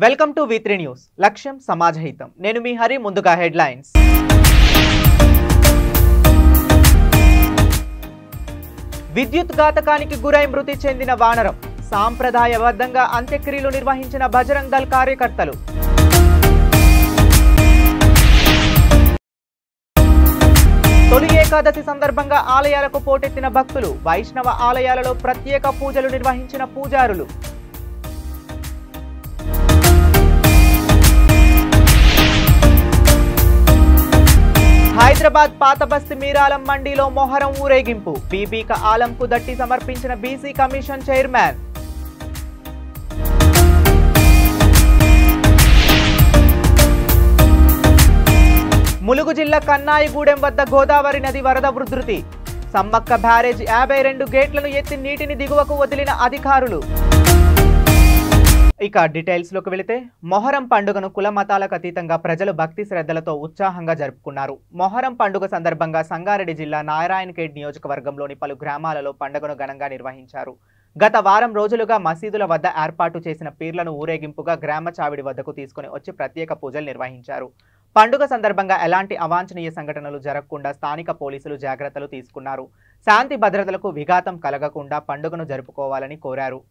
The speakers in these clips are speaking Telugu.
Welcome to V3 news. లక్ష్యం సమాజహితం. నేను మీ హరి. ముందుగా హెడ్లైన్స్. విద్యుత్ ఘాతకానికి గురై మృతి చెందిన వానరం. సాంప్రదాయబద్ధంగా అంత్యక్రియలు నిర్వహించిన బజరంగ్ దళ్ కార్యకర్తలు. తొలి ఏకాదశి సందర్భంగా ఆలయాలకు పోటెత్తిన భక్తులు. వైష్ణవ ఆలయాలలో ప్రత్యేక పూజలు నిర్వహించిన పూజారులు. హైదరాబాద్ పాత బస్తీ మీరాలం మండీలో మొహరం ఊరేగింపు. బీబీక ఆలంకు దట్టి సమర్పించిన బీసీ కమిషన్ చైర్మన్. ములుగు జిల్లా కన్నాయిగూడెం వద్ద గోదావరి నది వరద ఉధృతి. సమ్మక్క బ్యారేజ్ 52 గేట్లను ఎత్తి నీటిని దిగువకు వదిలిన అధికారులు. ఇక డీటెయిల్స్ లోకి వెళితే, మొహరం పండుగను కుల మతాలకు అతీతంగా ప్రజలు భక్తి శ్రద్ధలతో ఉత్సాహంగా జరుపుకున్నారు. మొహరం పండుగ సందర్భంగా సంగారెడ్డి జిల్లా నారాయణఖేడ్ నియోజకవర్గంలోని పలు గ్రామాలలో పండుగను ఘనంగా నిర్వహించారు. గత వారం రోజులుగా మసీదుల వద్ద ఏర్పాటు చేసిన పీర్లను ఊరేగింపుగా గ్రామ చావిడి వద్దకు తీసుకుని వచ్చి ప్రత్యేక పూజలు నిర్వహించారు. పండుగ సందర్భంగా ఎలాంటి అవాంఛనీయ సంఘటనలు జరగకుండా స్థానిక పోలీసులు జాగ్రత్తలు తీసుకున్నారు. శాంతి భద్రతలకు విఘాతం కలగకుండా పండుగను జరుపుకోవాలని కోరారు.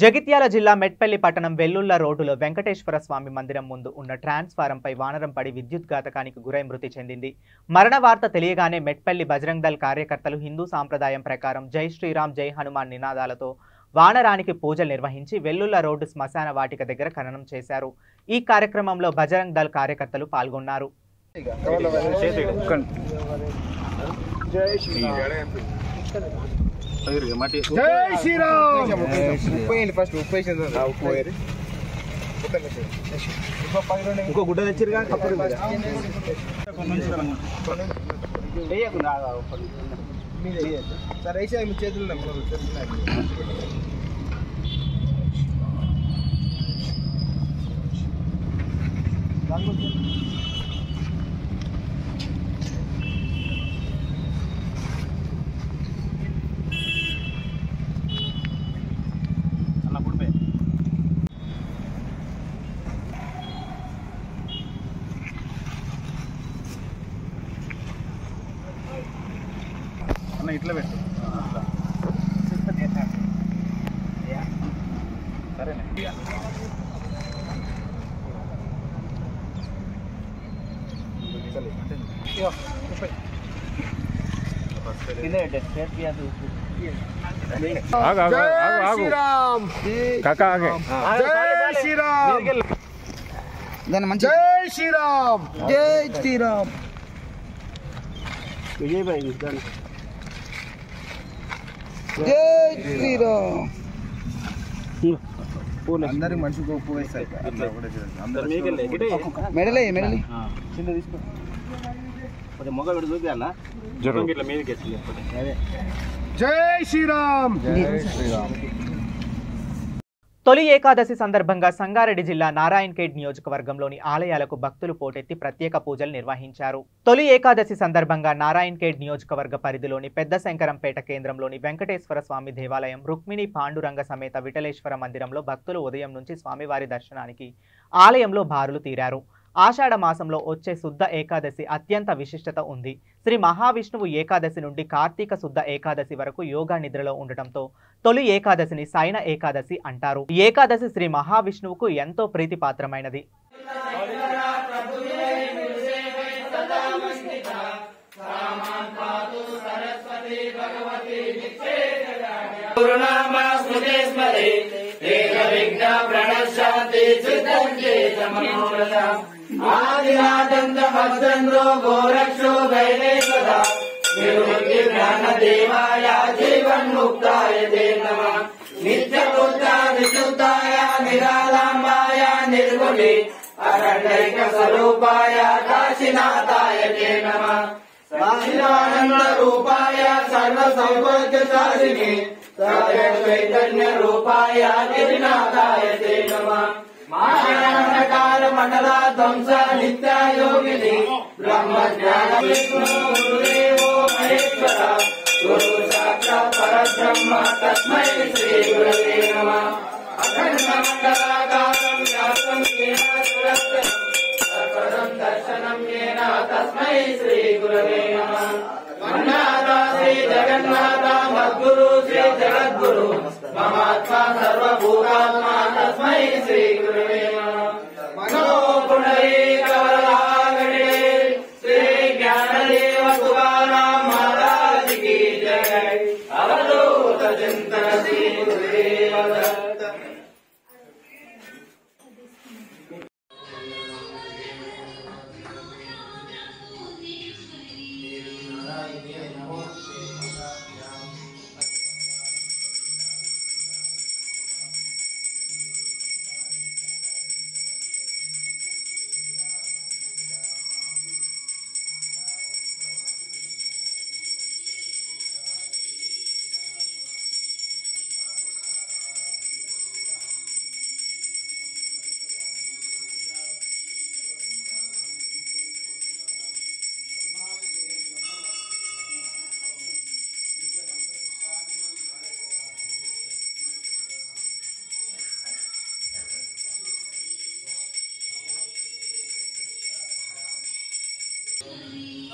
జగిత్యాల జిల్లా మెట్పల్లి పట్టణం వెల్లుల్ల రోడ్డులో వెంకటేశ్వర స్వామి మందిరం ముందు ఉన్న ట్రాన్స్ఫారంపై వానరం పడి విద్యుత్ ఘాతకానికి గురై మృతి చెందింది. మరణ వార్త తెలియగానే మెట్పల్లి బజరంగ్ దళ్ కార్యకర్తలు హిందూ సాంప్రదాయం ప్రకారం జై శ్రీరామ్ జై హనుమాన్ నినాదాలతో వానరానికి పూజలు నిర్వహించి వెల్లుల్ల రోడ్డు శ్మశాన వాటిక దగ్గర ఖననం చేశారు. ఈ కార్యక్రమంలో బజరంగ్ దళ్ కార్యకర్తలు పాల్గొన్నారు. जय श्री राम फस्ट गुड्ड సరే వేసే మీ చేతులు ఇట్లా పెట్టు సరేనే దాని మంచి జై శ్రీరామ్ జై శ్రీరామ్ విజయ్ భాయ్ జై శ్రీరామ్ అందరికి మనిషికి ఉప్పు వేస్తారు మెడలే మెడలి చిన్న తీసుకో కొంచెం మొగ పెట్టి చూపియాలా ఇట్లా మీదకి జై శ్రీరామ్ జై శ్రీరామ్. తొలి ఏకాదశి సందర్భంగా సంగారెడ్డి జిల్లా నారాయణఖేడ్ నియోజకవర్గంలోని ఆలయాలకు భక్తులు పోటెత్తి ప్రత్యేక పూజలు నిర్వహించారు. తొలి ఏకాదశి సందర్భంగా నారాయణఖేడ్ నియోజకవర్గ పరిధిలోని పెద్ద శంకరంపేట కేంద్రంలోని వెంకటేశ్వర స్వామి దేవాలయం రుక్మిణి పాండురంగ సమేత విఠలేశ్వర మందిరంలో భక్తులు ఉదయం నుంచి స్వామివారి దర్శనానికి ఆలయంలో బారులు తీరారు. ఆషాఢ మాసంలో వచ్చే శుద్ధ ఏకాదశి అత్యంత విశిష్టత ఉంది. శ్రీ మహావిష్ణువు ఏకాదశి నుండి కార్తీక శుద్ధ ఏకాదశి వరకు యోగా నిద్రలో ఉండటంతో తొలి ఏకాదశిని శయన ఏకాదశి అంటారు. ఈ ఏకాదశి శ్రీ మహావిష్ణువుకు ఎంతో ప్రీతిపాత్రమైనది. ఆదినాథంద్రో గోరక్షో గైలేశ్వరా నిరుక్తి జ్ఞాన దేవాయ జీవన్ముక్తాయ తే నమః నిత్యబుద్ధాయ విశుద్ధాయ నిరాలంబాయ నిర్గుణే అఖండైక స్వరూపాయ కాశీనాథాయ తే నమః సచ్చిదానంద రూపాయ సర్వ సౌభాగ్య సాధినే చైతన్య రూపాయ గిరినాథాయ తే నమః మహాకాల మండల ధ్వంస నిత్య యోగిని బ్రహ్మ జ్ఞాన విష్ణు గురుదేవో మహేశ్వర గురు సాక్షాత్ పరబ్రహ్మ తస్మై శ్రీ గురవే నమః అఖండ మండలాకారం వ్యాప్తం ఏన సురక్షణం సర్వదం దర్శనం ఏన తస్మై శ్రీ గురవే నమః మన్నాథ శ్రీ జగన్నాథ మద్గురు శ్రీ జగద్గురు మమాత్మా సర్వభూతాత్మా తస్మై శ్రీ గురవే నమః మనో పుండరీకవరదాగణే శ్రీ జ్ఞానదేవ తుకారాం మహారాజ్ की जय अवधूत चिंतन श्री गुरुदेव दत्त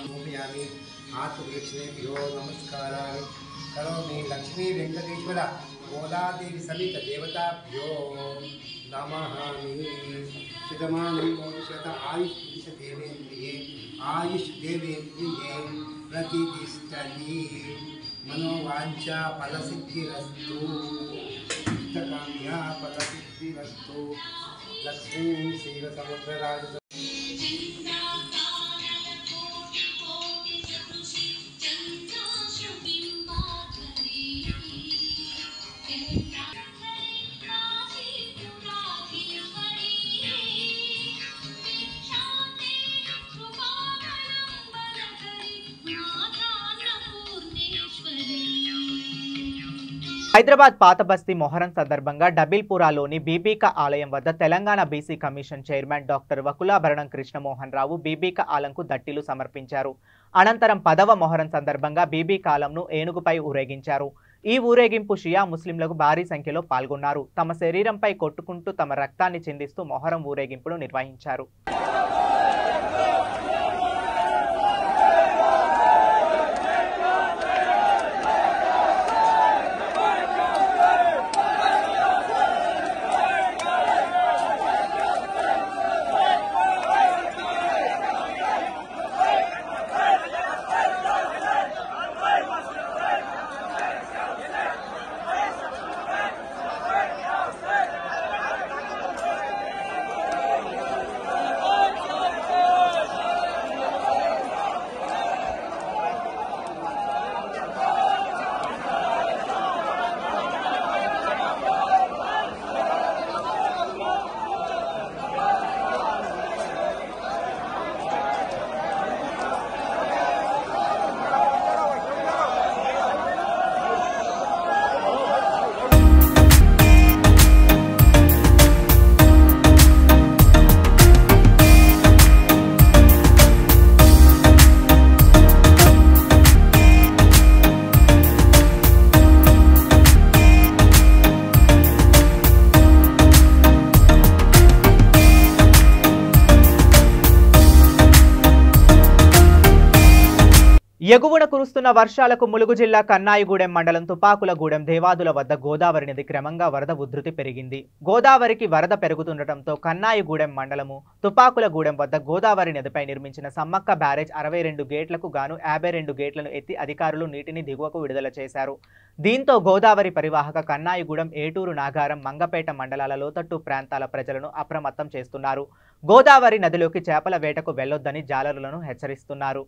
हाथ वृक्षेभ्यो नमस्काराणि करोमि लक्ष्मी वेंकटेश्वर गोदादेवी समेत देवताभ्यो नमामि शतमानं शत आयुष देवेन्द्रिये आयुष देवेन्द्रिये प्रतिष्ठति मनोवांछा फलसिद्धिरस्तु इष्टकाम्या फलसिद्धिरस्तु लक्ष्मी क्षीरसमुद्रराज Yeah. హైదరాబాద్ పాత బస్తీ మొహరం సందర్భంగా డబిల్పురాలోని బీబీక ఆలయం వద్ద Telangana BC commission chairman doctor Vakulabharanam Krishnamohan Rao Bibi ka ఆలంకు దట్టిలు సమర్పించారు. అనంతరం 10వ మొహరం సందర్భంగా బీబీక ఆలంను ఏనుగుపై ఊరేగించారు. ఈ ఊరేగింపు షియా ముస్లింలకు భారీ సంఖ్యలో పాల్గొన్నారు. తమ శరీరంపై కొట్టుకుంటూ తమ రక్తాన్ని చిందిస్తూ మొహరం ఊరేగింపును నిర్వహించారు. ఎగువన కురుస్తున్న వర్షాలకు ములుగు జిల్లా కన్నాయిగూడెం మండలం తుపాకులగూడెం దేవాదుల వద్ద గోదావరి నది క్రమంగా వరద ఉధృతి పెరిగింది. గోదావరికి వరద పెరుగుతుండటంతో కన్నాయిగూడెం మండలము తుపాకులగూడెం వద్ద గోదావరి నదిపై నిర్మించిన సమ్మక్క బ్యారేజ్ 62 గేట్లకు గాను 52 గేట్లను ఎత్తి అధికారులు నీటిని దిగువకు విడుదల చేశారు. దీంతో గోదావరి పరివాహక కన్నాయిగూడెం, ఏటూరు, నాగారం, మంగపేట మండలాల లోతట్టు ప్రాంతాల ప్రజలను అప్రమత్తం చేస్తున్నారు. గోదావరి నదిలోకి చేపల వేటకు వెళ్లొద్దని జాలరులను హెచ్చరిస్తున్నారు.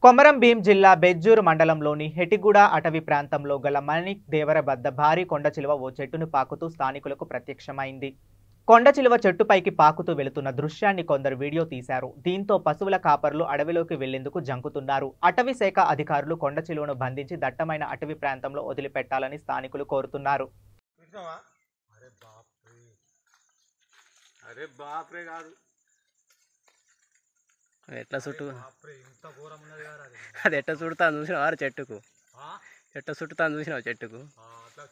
కొమరం భీం జిల్లా బెజ్జూరు మండలంలోని హెటిగూడ అటవీ ప్రాంతంలో గల మణిక్ దేవర వద్ద భారీ కొండచిలువ ఓ చెట్టును పాకుతూ స్థానికులకు ప్రత్యక్షమైంది. కొండచిలువ చెట్టుపైకి పాకుతూ వెళుతున్న దృశ్యాన్ని కొందరు వీడియో తీశారు. దీంతో పశువుల కాపరులు అడవిలోకి వెళ్లేందుకు జంకుతున్నారు. అటవీ శాఖ అధికారులు కొండచిలువను బంధించి దట్టమైన అటవీ ప్రాంతంలో వదిలిపెట్టాలని స్థానికులు కోరుతున్నారు. ఎట్లా చుట్టూ అది ఎట్లా చుడుతాను చూసినావు వారు చెట్టుకు ఎట్లా చుట్టుతాను చూసినావు చెట్టుకు ఎట్లా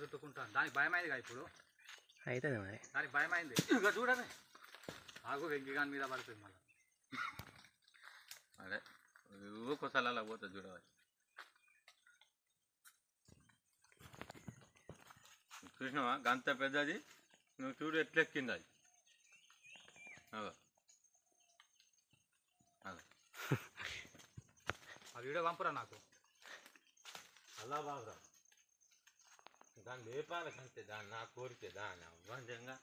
చుట్టుకుంటాను దానికి భయమైంది ఇప్పుడు అవుతుంది మరి దానికి భయమైంది చూడమే ఆగు వెంకిగాని మీద పడుతుంది మళ్ళీ అదే ఊకొసలా పోతుంది చూడవాలి చూసినావా గంత పెద్దది నువ్వు చూడు ఎట్లెక్కింది అది ఆ వీడియో పంపురా నాకు అలా బాబురా దాన్ని లేపాలి కంటే దాన్ని నా కోరికే దాన్ని అవ్వంజంగా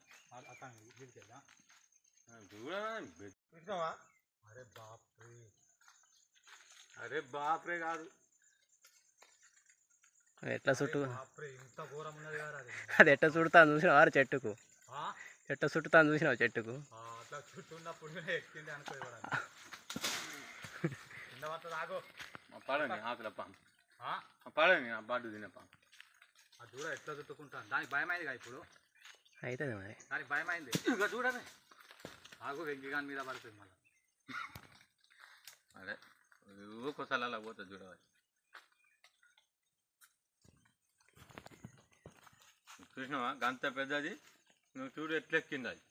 చూసినావా అరే బాప్రే కాదు ఎట్లా చుట్టూ అది ఎట్లా చుడుతాను చూసినావు వారు చెట్టుకు ఎట్లా చుట్టుతాను చూసినావు చెట్టుకు అట్లా చుట్టూ ఉన్నప్పుడు ఎక్కింది అనుకోవాలి పడని ఆకులప్ప పడని ఆ బాడు తినప్ప అది చూడ ఎట్లా చుట్టుకుంటాను దానికి భయమైంది ఇప్పుడు అవుతుంది మరి దానికి భయమైంది చూడమే ఆగు వెంకిగాని మీద పడుతుంది మళ్ళీ అదే ఒక్కోసారి అలా పోతుంది చూడవాలి. చూసినావా గంత పెద్దది, నువ్వు చూడు ఎట్లెక్కింది అది.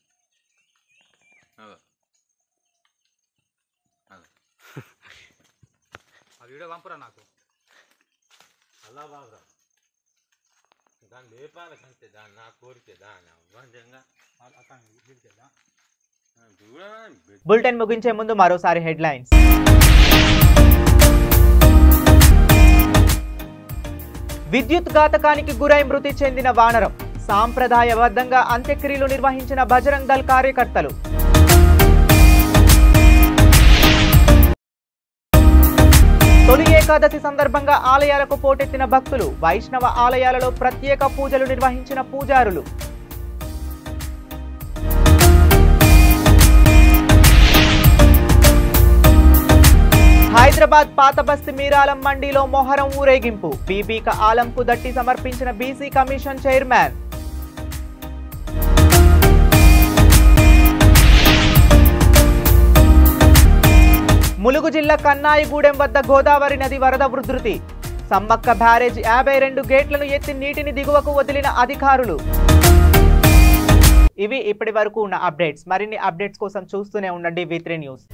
ఆ వీడియో పంపురా నాకు. అలా బాగా దాన్ని లేపాలి కంటే, దాన్ని నా కోరికే దాన్ని అవ్వంజంగా చూడ. బులెటిన్ ముగించే ముందు మరోసారి హెడ్లైన్స్. విద్యుత్ ఘాతకానికి గురై మృతి చెందిన వానరం, సాంప్రదాయబద్ధంగా అంత్యక్రియలు నిర్వహించిన బజరంగ్ దళ్ కార్యకర్తలు. తొలి ఏకాదశి సందర్భంగా ఆలయాలకు పోటెత్తిన భక్తులు, వైష్ణవ ఆలయాలలో ప్రత్యేక పూజలు నిర్వహించిన పూజారులు. హైదరాబాద్ పాత బస్తీ మీరాలం మండీలో మొహరం ఊరేగింపు, బీబీక ఆలంకు దట్టి సమర్పించిన బీసీ కమిషన్ చైర్మన్. ములుగు జిల్లా కన్నాయిగూడెం వద్ద గోదావరి నది వరద ఉధృతి, సమ్మక్క బ్యారేజ్ 52 గేట్లను ఎత్తి నీటిని దిగువకు వదిలిన అధికారులు. ఇవి ఇప్పటి వరకు ఉన్న అప్డేట్స్. మరిన్ని అప్డేట్స్ కోసం చూస్తూనే ఉండండి V3 న్యూస్.